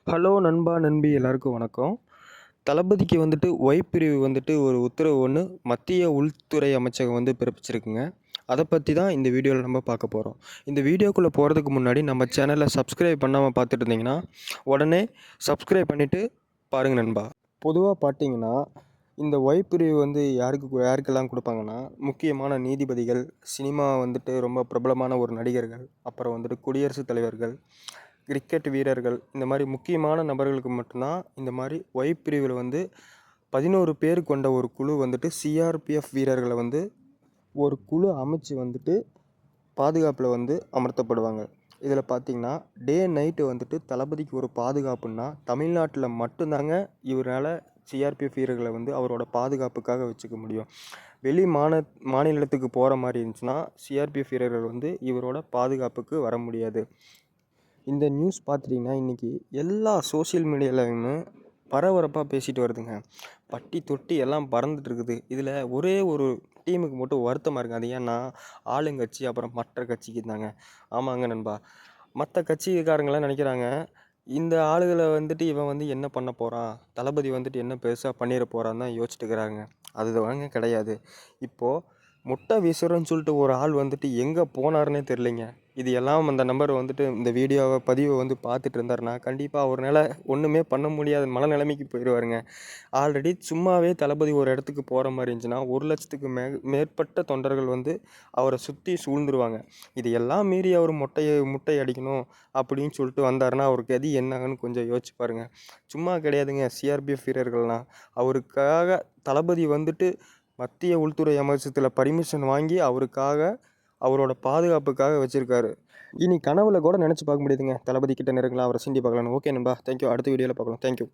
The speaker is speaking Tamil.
ஹலோ நண்பா, நண்பி எல்லாருக்கும் வணக்கம். தளபதிக்கு வந்துட்டு ஒய் பிரிவு வந்துட்டு ஒரு உத்தரவு ஒன்று மத்திய உள்துறை அமைச்சகம் வந்து பிறப்பிச்சிருக்குங்க. அதை பற்றி தான் இந்த வீடியோவில் நம்ம பார்க்க போகிறோம். இந்த வீடியோக்குள்ளே போகிறதுக்கு முன்னாடி நம்ம சேனலை சப்ஸ்கிரைப் பண்ணாமல் பார்த்துட்டு இருந்தீங்கன்னா உடனே சப்ஸ்கிரைப் பண்ணிவிட்டு பாருங்கள் நண்பா. பொதுவாக பார்த்தீங்கன்னா இந்த ஒய் பிரிவு வந்து யாருக்கெல்லாம் கொடுப்பாங்கன்னா, முக்கியமான நீதிபதிகள், சினிமா வந்துட்டு ரொம்ப பிரபலமான ஒரு நடிகர்கள், அப்புறம் வந்துட்டு குடியரசுத் தலைவர்கள், கிரிக்கெட் வீரர்கள், இந்த மாதிரி முக்கியமான நபர்களுக்கு மட்டும்தான் இந்த மாதிரி ஒய் பிரிவில் வந்து 11 பேர் கொண்ட ஒரு குழு வந்துட்டு சிஆர்பிஎஃப் வீரர்களை வந்து ஒரு குழு அமைச்சு வந்துட்டு பாதுகாப்பில் வந்து அமர்த்தப்படுவாங்க. இதில் பார்த்திங்கன்னா டே நைட்டு வந்துட்டு தளபதிக்கு ஒரு பாதுகாப்புன்னா தமிழ்நாட்டில் மட்டும்தாங்க இவரால் சிஆர்பிஎஃப் வீரர்களை வந்து அவரோட பாதுகாப்புக்காக வச்சுக்க முடியும். வெளி மாநிலத்துக்கு போகிற மாதிரி இருந்துச்சுன்னா சிஆர்பிஎஃப் வீரர்கள் வந்து இவரோட பாதுகாப்புக்கு வர முடியாது. இந்த நியூஸ் பார்த்துட்டிங்கன்னா இன்றைக்கி எல்லா சோஷியல் மீடியாலையுமே பரபரப்பாக பேசிட்டு வருதுங்க. பட்டி தொட்டி எல்லாம் பறந்துட்டு இருக்குது. இதில் ஒரே ஒரு டீமுக்கு மட்டும் வருத்தமாக இருக்குது. அது ஏன்னா ஆளுங்கட்சி அப்புறம் மற்ற கட்சிக்கு இருந்தாங்க. ஆமாங்க நண்பா, மற்ற கட்சிக்காரங்களாம் நினைக்கிறாங்க இந்த ஆளுகளை வந்துட்டு இவன் வந்து என்ன பண்ண போகிறான், தளபதி வந்துட்டு என்ன பெருசாக பண்ணிட போகிறான்னு தான் யோசிச்சுட்டு இருக்கிறாங்க. அது வாங்க கிடையாது. இப்போது முட்டை வீசுறோன்னு சொல்லிட்டு ஒரு ஆள் வந்துட்டு எங்கே போனார்னே தெரிலிங்க. இது எல்லாம் அந்த நம்பர் வந்துட்டு இந்த பதிவை வந்து பார்த்துட்டு இருந்தாருன்னா கண்டிப்பாக அவரால் ஒன்றுமே பண்ண முடியாத மனநிலைமைக்கு போயிடுவாருங்க. ஆல்ரெடி சும்மாவே தளபதி ஒரு இடத்துக்கு போகிற மாதிரி இருந்துச்சுன்னா 1,00,000க்கு மேற்பட்ட தொண்டர்கள் வந்து அவரை சுற்றி சூழ்ந்துருவாங்க. இது எல்லாம் மீறி அவர் முட்டை அடிக்கணும் அப்படின்னு சொல்லிட்டு வந்தாருன்னா அவருக்கு கதி என்னன்னு கொஞ்சம் யோசிச்சு பாருங்கள். சும்மா கிடையாதுங்க. சிஆர்பிஎஃப் வீரர்கள்லாம் அவருக்காக தளபதி வந்துட்டு மத்திய உள்துறை அமைச்சகத்தில் பர்மிஷன் வாங்கி அவருக்காக அவரோட பாதுகாப்புக்காக வச்சுருக்காரு. இனி கனவுல கூட நினச்சி பார்க்க முடியுதுங்க தளபதி கிட்ட நெருங்கலாம், அவரை சீண்டி பார்க்கலான்னு. ஓகே நண்பா, தேங்க்யூ. அடுத்த வீடியோவில் பார்க்கலாம். தேங்க்யூ.